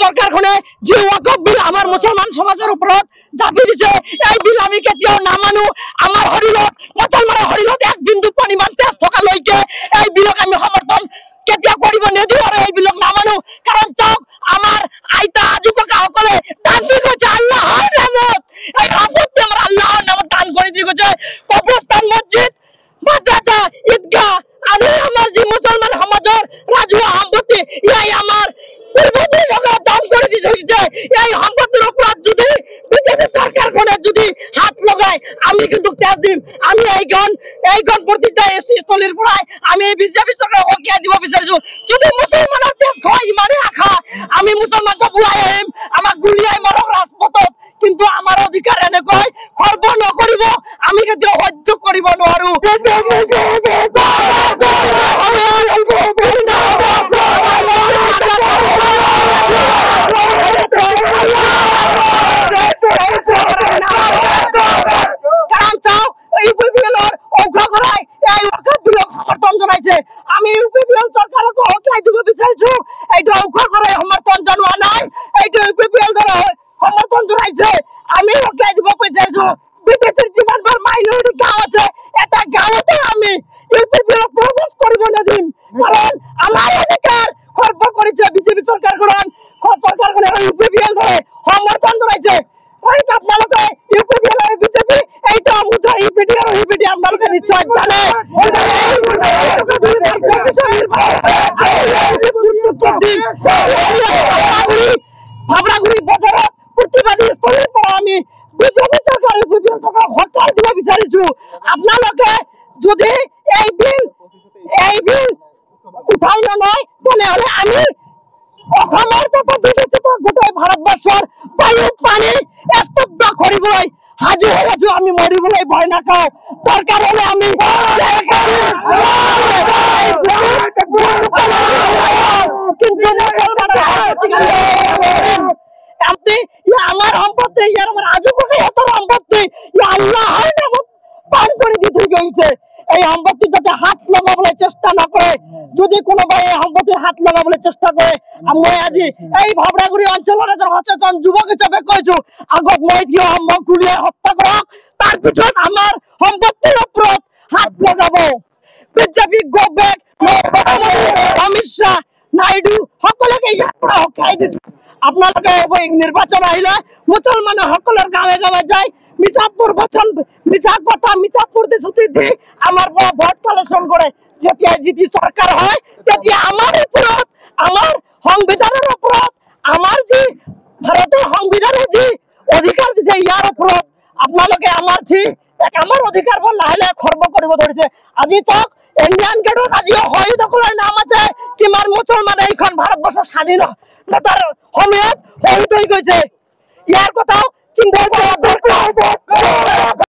সরকারখনে যে ওয়াকফ বিল আমার মুসলমান সমাজের উপর চাপিয়ে দিছে, এই বিল আমি কেতিয়াও না মানু। আমার হরিলত মুসলমানের হরিলত এক বিন্দু পরিমাণ তেজ থকা লৈকে এই বিলক আমি সমর্থন কেতিয়া কৰিব নিদিও আৰু এই বিলক না মানু। কাৰণ চাওক, আমাৰ আইতা আজু ককা সকলে দান দি গৈছে আল্লাহৰ নামত। এই সম্পত্তি আমাৰ আল্লাহৰ নামত দান কৰি দি গৈছে। কবৰস্থান, মছজিদ, মাদ্ৰাসা, ঈদগাহ আৰু আমাৰ যি মুছলমান সমাজৰ ৰাজহুৱা সম্পত্তি ইয়াই আমাৰ পূৰ্বপুৰুষসকলে দান কৰি দি থৈছে। এই সম্পত্তিৰ ওপৰত যদি বিজেপি চৰকাৰখনে যদি হাত লগায় আমি কিন্তু তেজ দিম। আমি এইখন প্ৰতিটা স্থলীৰ পৰাই আমি বিজেপি চৰকাৰক সকীয়াই দিব বিচাৰিছো। যদি মুছলমানৰ তেজ হয় ইমানেই আশা, আমি মুছলমান চব ওলাই আহিম, আমাক গুলিয়াই মাৰক ৰাজপথত, কিন্তু আমাৰ অধিকাৰ এনেকৈ খৰ্ব নকৰিব, আমি কেতিয়াও সহ্য কৰিব নোৱাৰো। কাৰণ চাও, ইউপিপিএলৰ অংশগ্ৰহণে এই ওয়াকফ বিলক সমৰ্থন জনাইছে। আমি ইউপিপিএল চৰকাৰক সকীয়াই দিব বিচাৰিছো। এইটো অংশগ্ৰহণে সমৰ্থন জনোৱা নাই, এইটো ইউপিপিএল দলে সমৰ্থন জনাইছে। আমি সকীয়াই দিব বিচাৰিছো। বিদেশৰ যিমানবোৰ মাইনৰিটি গাঁও আছে, এটা গাঁৱতে আমি ইউপিপিএলক প্ৰৱেশ কৰিব নিদিম। কাৰণ আমাৰ অধিকাৰ খৰ্ব কৰিছে বিজেপি চৰকাৰখনে ইউপিপিএল দলে সমৰ্থন জনাইছে। আপোনালোকে ইউপিপিএল আৰু বিজেপি এইটো মুঠৰ ইউপিডি আৰু ইউপিডি আপোনালোকে নিশ্চয় জানে। হাবৰাগুৰি বজাৰত প্ৰতিবাদী স্থলীৰ পৰা আমি বিজেপি চৰকাৰ ইউপিপিএল চৰকাৰক হটাই দিব বিচাৰিছো। আপোনালোকে যদি এই বিল উঠাই নলয় তেনেহলে আমি অসমৰ তথা বিদেশত গোটেই ভাৰতবৰ্ষৰ বায়ু পানী স্তব্ধ কৰিবলৈ সাজু হৈ আছো। আমি মৰিবলৈ ভয় নাখাওঁ। দৰকাৰ হলে আমি আমাৰ সম্পত্তি, ইয়াৰ আমাৰ আজু ককাহঁতৰ সম্পত্তি আল্লাহৰ নামত পান কৰি দি থৈ গৈছে। এই সম্পত্তি যাতে হাত লগাবলৈ চেষ্টা নকৰে। যদি কোনোবাই এই সম্পত্তি হাত লগাবলৈ চেষ্টা কৰে, মই আজি এই ভাবৰাগুৰি অঞ্চলৰ এজন সচেতন যুৱক হিচাপে কৈছো, আগত মই থিয় হম, মোক গুলিয়াই হত্যা কৰক, তাৰপিছত আমাৰ সম্পত্তিৰ ওপৰত হাত লগাব। BJP go back, Amit Shah, Naidu সকলোকে ইয়াৰ পৰা হকাই দিছো। আপোনালোকে নিৰ্বাচন আহিলে মুছলমান সকলৰ গাঁৱে গাঁৱে যায় মিছা কথা, মিছা প্ৰতিশ্ৰুতি দি আমাৰ পৰা ভোট কালেকশ্যন কৰে। যেতিয়া যিটি চৰকাৰ হয় তেতিয়া আমাৰ ওপৰত, আমাৰ সংবিধানৰ ওপৰত, আমাৰ যি ভাৰতৰ সংবিধানে যি অধিকাৰ দিছে ইয়াৰ ওপৰত আপোনালোকে আমাৰ অধিকাৰবোৰ লাহে লাহে খৰ্ব কৰিব ধৰিছে। আজি চাওক, ইণ্ডিয়ান গেটত আজি শহীদসকলৰ নাম আছে। কিমান মুছলমানে এইখন ভাৰতবৰ্ষৰ স্বাধীনতাৰ সময়ত শহীদ হৈ গৈছে। ইয়াৰ কথাও চিন্তা কৰা দৰকাৰ।